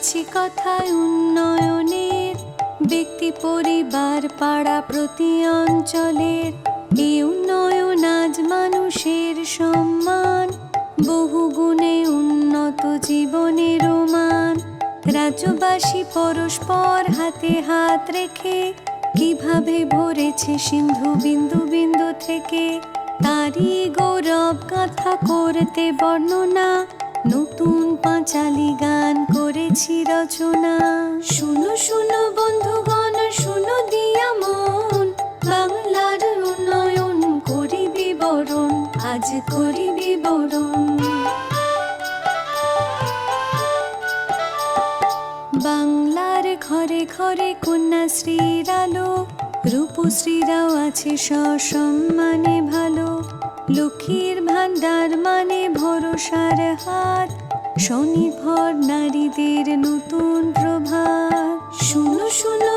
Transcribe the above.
শুনেছি কথায় উন্নয়নের, ব্যক্তি পরিবার পাড়া প্রতি অঞ্চলের। এই উন্নয়ন আজ মানুষের সম্মান, বহু গুণে উন্নত জীবনের মান। রাজ্যবাসী পরস্পর হাতে হাত রেখে কিভাবে ভরেছে সিন্ধু বিন্দু বিন্দু থেকে, তারই গৌরব গাথা করতে বর্ণনা, নতুন পাঁচালী গান করেছি রচনা। শুনো শুনো বন্ধুগণ, শুনো দিয়া মন, বাংলার উন্নয়ন করি বিবরণ, আজ করি বিবরণ। বাংলার ঘরে ঘরে কন্যাশ্রীর আলো, রূপশ্রীরাও আছে সসম্মানে ভালো। লক্ষ্মীর ভান্ডার মানে ভরসার হাত, স্বনির্ভর নারীদের নতুন প্রভাত। শুনো শুনো